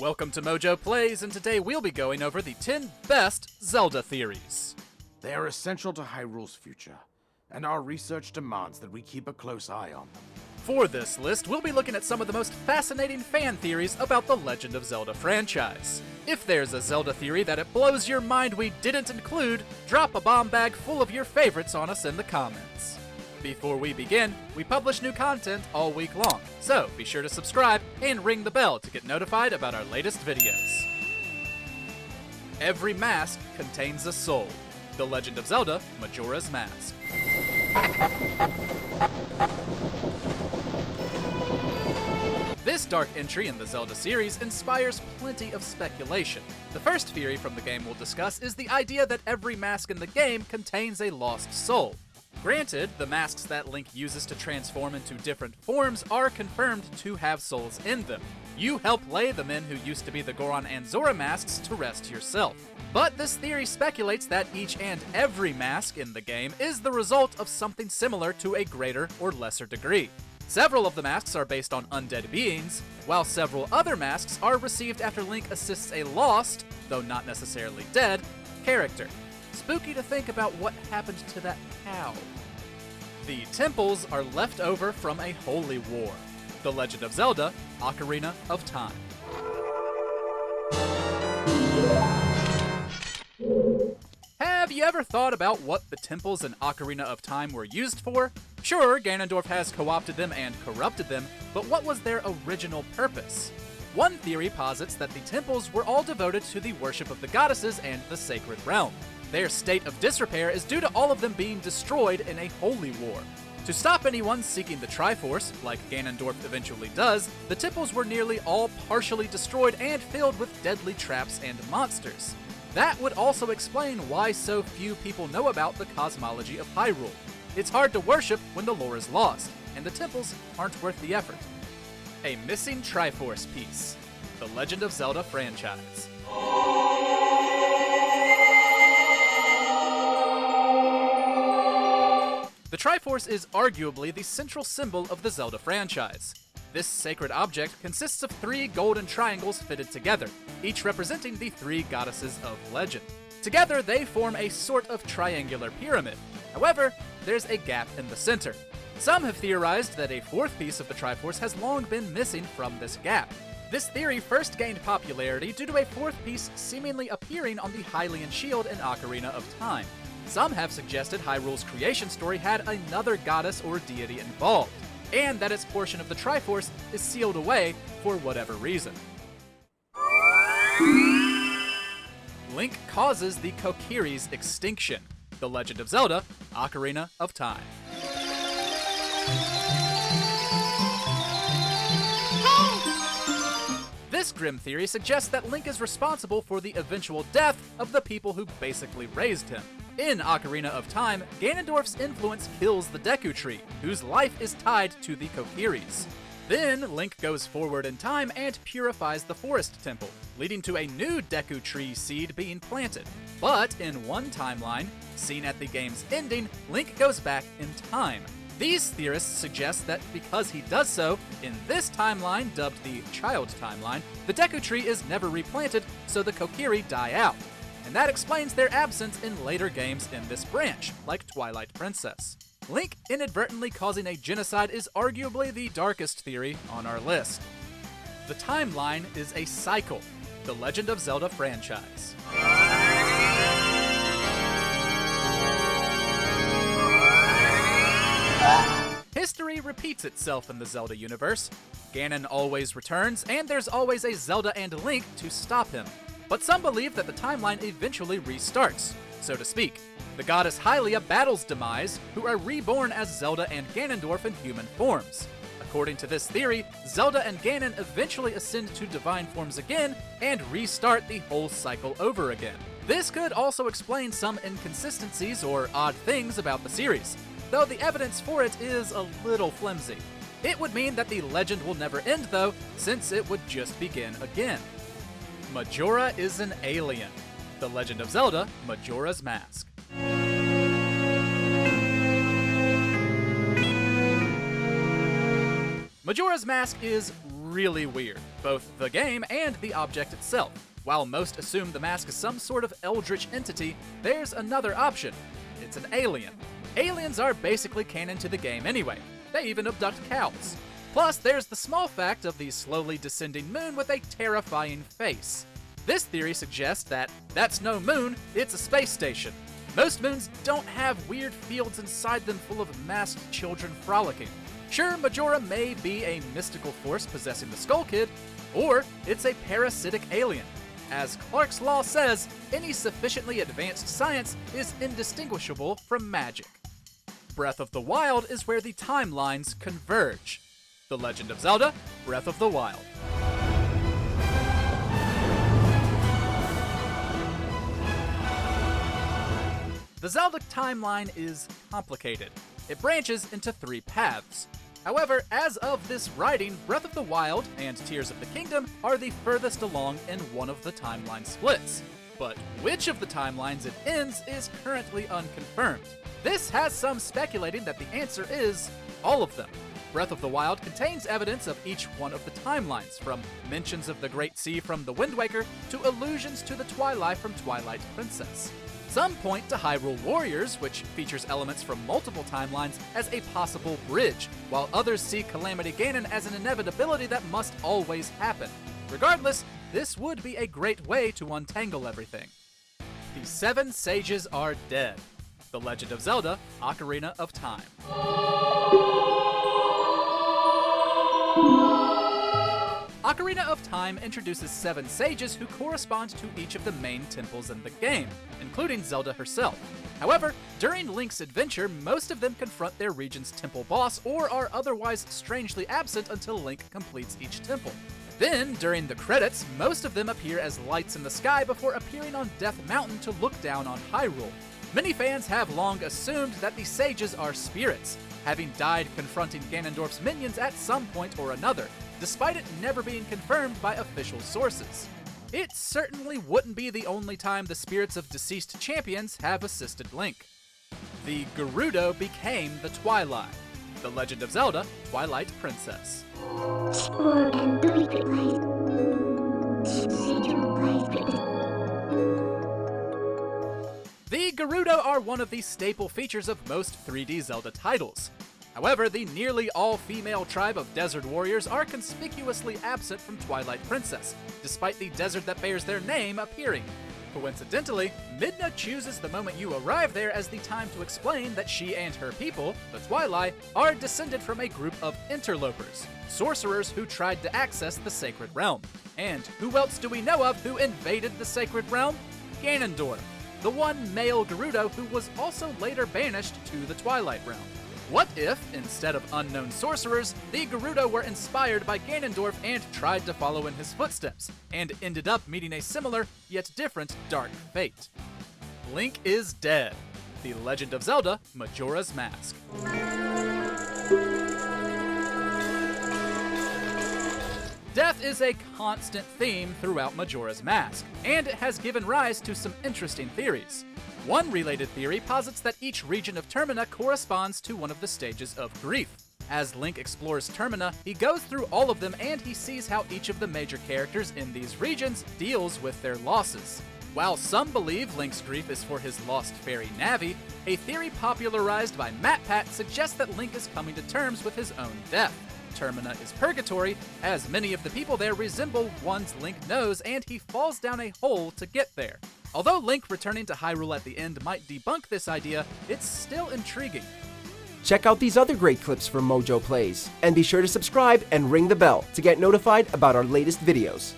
Welcome to MojoPlays, and today we'll be going over the 10 best Zelda theories. They are essential to Hyrule's future, and our research demands that we keep a close eye on them. For this list, we'll be looking at some of the most fascinating fan theories about the Legend of Zelda franchise. If there's a Zelda theory that it blows your mind we didn't include, drop a bomb bag full of your favorites on us in the comments. Before we begin, we publish new content all week long, so be sure to subscribe and ring the bell to get notified about our latest videos. Every mask contains a soul. The Legend of Zelda, Majora's Mask. This dark entry in the Zelda series inspires plenty of speculation. The first theory from the game we'll discuss is the idea that every mask in the game contains a lost soul. Granted, the masks that Link uses to transform into different forms are confirmed to have souls in them. You help lay the men who used to be the Goron and Zora masks to rest yourself. But this theory speculates that each and every mask in the game is the result of something similar to a greater or lesser degree. Several of the masks are based on undead beings, while several other masks are received after Link assists a lost, though not necessarily dead, character. Spooky to think about what happened to that cow. The temples are left over from a holy war. The Legend of Zelda, Ocarina of Time. Have you ever thought about what the temples in Ocarina of Time were used for? Sure, Ganondorf has co-opted them and corrupted them, but what was their original purpose? One theory posits that the temples were all devoted to the worship of the goddesses and the sacred realm. Their state of disrepair is due to all of them being destroyed in a holy war. To stop anyone seeking the Triforce, like Ganondorf eventually does, the temples were nearly all partially destroyed and filled with deadly traps and monsters. That would also explain why so few people know about the cosmology of Hyrule. It's hard to worship when the lore is lost, and the temples aren't worth the effort. A missing Triforce piece. The Legend of Zelda franchise. The Triforce is arguably the central symbol of the Zelda franchise. This sacred object consists of 3 golden triangles fitted together, each representing the 3 goddesses of legend. Together, they form a sort of triangular pyramid. However, there's a gap in the center. Some have theorized that a 4th piece of the Triforce has long been missing from this gap. This theory first gained popularity due to a 4th piece seemingly appearing on the Hylian shield in Ocarina of Time. Some have suggested Hyrule's creation story had another goddess or deity involved, and that its portion of the Triforce is sealed away for whatever reason. Link causes the Kokiri's extinction. The Legend of Zelda, Ocarina of Time. This grim theory suggests that Link is responsible for the eventual death of the people who basically raised him. In Ocarina of Time, Ganondorf's influence kills the Deku Tree, whose life is tied to the Kokiris. Then, Link goes forward in time and purifies the Forest Temple, leading to a new Deku Tree seed being planted. But in one timeline, seen at the game's ending, Link goes back in time. These theorists suggest that because he does so, in this timeline, dubbed the Child Timeline, the Deku Tree is never replanted, so the Kokiri die out. And that explains their absence in later games in this branch, like Twilight Princess. Link inadvertently causing a genocide is arguably the darkest theory on our list. The timeline is a cycle. The Legend of Zelda franchise. History repeats itself in the Zelda universe. Ganon always returns, and there's always a Zelda and Link to stop him. But some believe that the timeline eventually restarts, so to speak. The goddess Hylia battles Demise, who are reborn as Zelda and Ganondorf in human forms. According to this theory, Zelda and Ganon eventually ascend to divine forms again and restart the whole cycle over again. This could also explain some inconsistencies or odd things about the series, though the evidence for it is a little flimsy. It would mean that the legend will never end though, since it would just begin again. Majora is an alien. The Legend of Zelda, Majora's Mask. Majora's Mask is really weird. both the game and the object itself. While most assume the mask is some sort of eldritch entity, there's another option. It's an alien. Aliens are basically canon to the game anyway. They even abduct cows. Plus, there's the small fact of the slowly descending moon with a terrifying face. This theory suggests that that's no moon, it's a space station. Most moons don't have weird fields inside them full of masked children frolicking. Sure, Majora may be a mystical force possessing the Skull Kid, or it's a parasitic alien. As Clark's Law says, any sufficiently advanced science is indistinguishable from magic. Breath of the Wild is where the timelines converge. The Legend of Zelda: Breath of the Wild. The Zelda timeline is complicated. It branches into 3 paths. However, as of this writing, Breath of the Wild and Tears of the Kingdom are the furthest along in one of the timeline splits. But which of the timelines it ends is currently unconfirmed. This has some speculating that the answer is all of them. Breath of the Wild contains evidence of each one of the timelines, from mentions of the Great Sea from The Wind Waker to allusions to the Twilight from Twilight Princess. Some point to Hyrule Warriors, which features elements from multiple timelines, as a possible bridge, while others see Calamity Ganon as an inevitability that must always happen. Regardless, this would be a great way to untangle everything. The 7 sages are dead. The Legend of Zelda: Ocarina of Time. Ocarina of Time introduces 7 sages who correspond to each of the main temples in the game, including Zelda herself. However, during Link's adventure, most of them confront their region's temple boss or are otherwise strangely absent until Link completes each temple. Then, during the credits, most of them appear as lights in the sky before appearing on Death Mountain to look down on Hyrule. Many fans have long assumed that the sages are spirits, having died confronting Ganondorf's minions at some point or another, despite it never being confirmed by official sources. It certainly wouldn't be the only time the spirits of deceased champions have assisted Link. The Gerudo became the Twili. The Legend of Zelda: Twilight Princess. The Gerudo are one of the staple features of most 3D Zelda titles. However, the nearly all-female tribe of desert warriors are conspicuously absent from Twilight Princess, despite the desert that bears their name appearing. Coincidentally, Midna chooses the moment you arrive there as the time to explain that she and her people, the Twili, are descended from a group of interlopers, sorcerers who tried to access the Sacred Realm. And who else do we know of who invaded the Sacred Realm? Ganondorf, the one male Gerudo who was also later banished to the Twilight Realm. What if, instead of unknown sorcerers, the Gerudo were inspired by Ganondorf and tried to follow in his footsteps, and ended up meeting a similar, yet different, dark fate? Link is dead. The Legend of Zelda: Majora's Mask. Death is a constant theme throughout Majora's Mask, and it has given rise to some interesting theories. One related theory posits that each region of Termina corresponds to one of the stages of grief. As Link explores Termina, he goes through all of them and he sees how each of the major characters in these regions deals with their losses. While some believe Link's grief is for his lost fairy Navi, a theory popularized by MatPat suggests that Link is coming to terms with his own death. Termina is purgatory, as many of the people there resemble ones Link knows, and he falls down a hole to get there. Although Link returning to Hyrule at the end might debunk this idea, it's still intriguing. Check out these other great clips from MojoPlays, and be sure to subscribe and ring the bell to get notified about our latest videos.